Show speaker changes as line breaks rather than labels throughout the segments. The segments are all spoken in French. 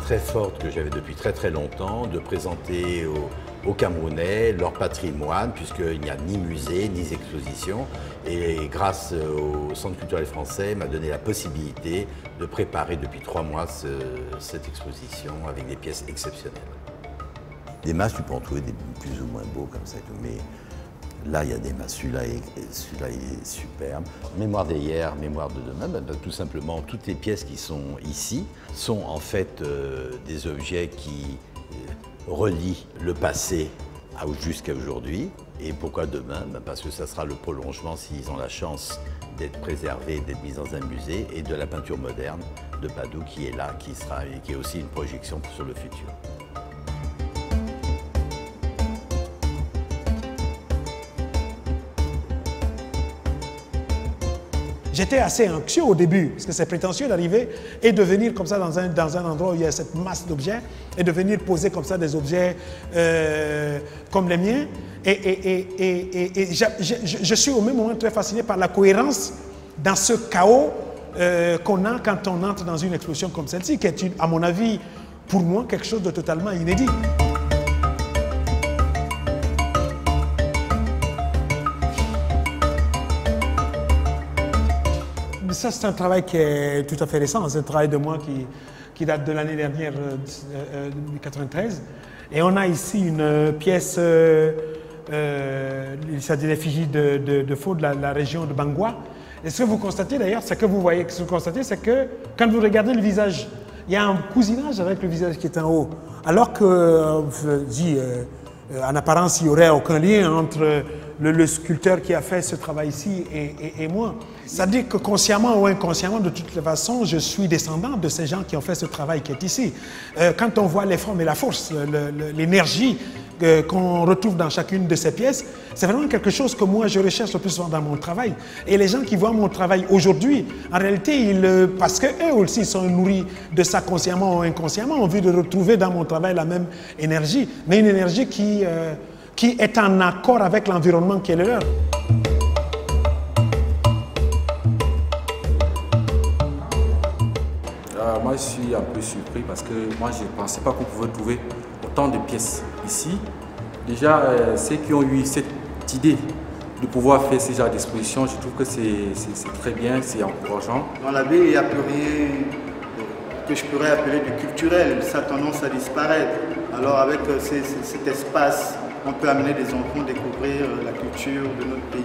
très forte que j'avais depuis très très longtemps de présenter aux Camerounais leur patrimoine, puisqu'il n'y a ni musée ni exposition. Et grâce au Centre culturel français, m'a donné la possibilité de préparer depuis 3 mois cette exposition avec des pièces exceptionnelles. Des masques, tu peux en trouver des plus ou moins beaux comme ça, mais là, il y a des masques. Celui-là est superbe. Mémoire d'hier, mémoire de demain, ben, tout simplement, toutes les pièces qui sont ici sont en fait des objets qui relient le passé jusqu'à aujourd'hui. Et pourquoi demain? Ben parce que ça sera le prolongement, s'ils ont la chance d'être préservés, d'être mis dans un musée, et de la peinture moderne de Padoue qui est là, qui est aussi une projection sur le futur.
J'étais assez anxieux au début, parce que c'est prétentieux d'arriver et de venir comme ça dans un endroit où il y a cette masse d'objets et de venir poser comme ça des objets comme les miens. Et je suis au même moment très fasciné par la cohérence dans ce chaos qu'on a quand on entre dans une exposition comme celle-ci, qui est, à mon avis, pour moi, quelque chose de totalement inédit. Ça, c'est un travail qui est tout à fait récent. C'est un travail de moi qui date de l'année dernière, 1993. Et on a ici une pièce, c'est l'effigie de faux de la région de Bangwa. Et ce que vous constatez d'ailleurs, ce que vous voyez, ce que vous constatez, c'est que quand vous regardez le visage, il y a un cousinage avec le visage qui est en haut. Alors que, en apparence, il n'y aurait aucun lien entre le sculpteur qui a fait ce travail ici et moi. C'est-à-dire que consciemment ou inconsciemment, de toutes les façons, je suis descendant de ces gens qui ont fait ce travail qui est ici. Quand on voit les formes et la force, l'énergie qu'on retrouve dans chacune de ces pièces, c'est vraiment quelque chose que moi je recherche le plus souvent dans mon travail. Et les gens qui voient mon travail aujourd'hui, en réalité, parce qu'eux aussi sont nourris de ça consciemment ou inconsciemment, ont envie de retrouver dans mon travail la même énergie, mais une énergie qui est en accord avec l'environnement qui est le leur.
Moi, je suis un peu surpris parce que moi, je ne pensais pas qu'on pouvait trouver autant de pièces ici. Déjà, ceux qui ont eu cette idée de pouvoir faire ce genre d'exposition, je trouve que c'est très bien, c'est encourageant.
Dans la baie, il n'y a plus rien que je pourrais appeler de culturel. Ça a tendance à disparaître. Alors, avec cet espace, on peut amener des enfants à découvrir la culture de notre pays,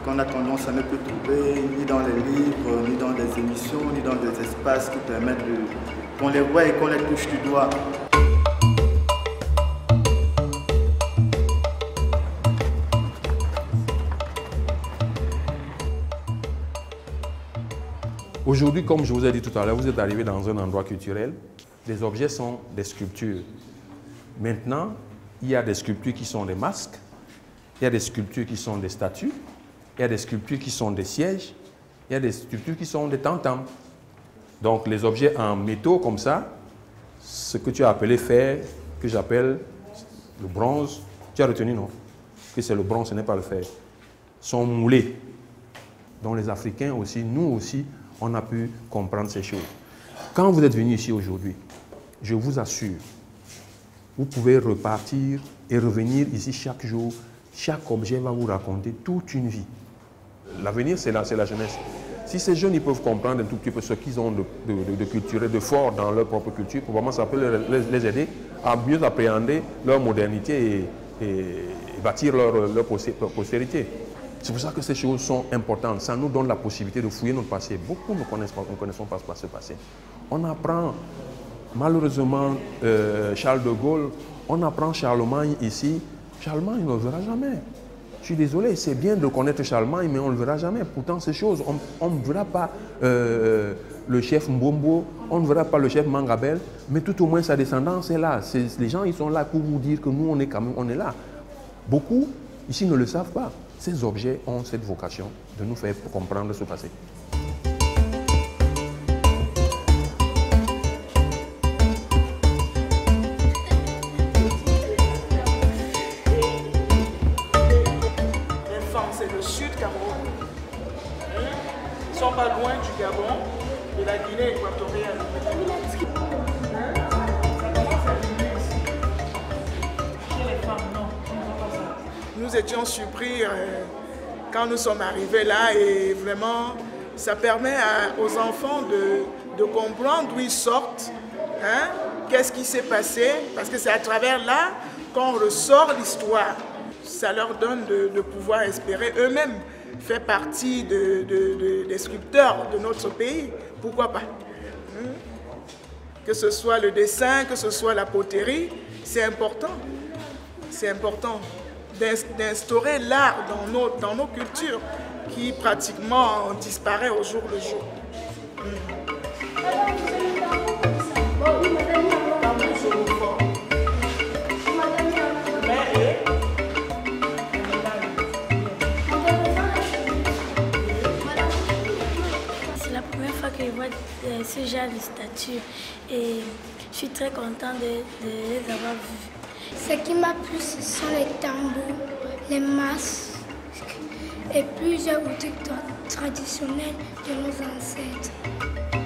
qu'on a tendance à ne plus trouver ni dans les livres, ni dans des émissions, ni dans des espaces qui permettent qu'on les voit et qu'on les touche du doigt.
Aujourd'hui, comme je vous ai dit tout à l'heure, vous êtes arrivé dans un endroit culturel. Les objets sont des sculptures. Maintenant, il y a des sculptures qui sont des masques, il y a des sculptures qui sont des statues, il y a des sculptures qui sont des sièges, il y a des sculptures qui sont des tam-tams. Donc les objets en métaux comme ça, ce que tu as appelé fer, que j'appelle le bronze, tu as retenu non? Que c'est le bronze, ce n'est pas le fer, sont moulés. Donc les Africains aussi, nous aussi, on a pu comprendre ces choses. Quand vous êtes venus ici aujourd'hui, je vous assure, vous pouvez repartir et revenir ici chaque jour. Chaque objet va vous raconter toute une vie. L'avenir, c'est la jeunesse. Si ces jeunes ils peuvent comprendre un tout petit peu ce qu'ils ont de culturel, de fort dans leur propre culture, probablement ça peut les aider à mieux appréhender leur modernité et bâtir leur postérité. C'est pour ça que ces choses sont importantes. Ça nous donne la possibilité de fouiller notre passé. Beaucoup ne connaissons pas ce passé. On apprend, malheureusement, Charles de Gaulle, on apprend Charlemagne ici. Charlemagne, on ne le verra jamais. Je suis désolé, c'est bien de connaître Charlemagne, mais on ne le verra jamais. Pourtant, ces choses, on ne verra pas le chef Mbombo, on ne verra pas le chef Mangabel, mais tout au moins sa descendance est là. Les gens, ils sont là pour vous dire que nous, on est quand même, on est là. Beaucoup, ici, ne le savent pas. Ces objets ont cette vocation de nous faire comprendre ce passé.
C'est le sud Cameroun. Ils ne sont pas loin du Gabon, de la Guinée équatoriale. nous étions surpris quand nous sommes arrivés là et vraiment ça permet aux enfants de comprendre d'où ils sortent, hein, qu'est-ce qui s'est passé, parce que c'est à travers là qu'on ressort l'histoire. Ça leur donne de pouvoir espérer eux-mêmes faire partie des sculpteurs de notre pays, pourquoi pas. Que ce soit le dessin, que ce soit la poterie, c'est important. C'est important d'instaurer l'art dans nos cultures qui pratiquement disparaît au jour le jour.
C'est la première fois que je vois ce genre de statues et je suis très contente de les avoir vues.
Ce qui m'a plu, ce sont les tambours, les masques et plusieurs outils traditionnels de nos ancêtres.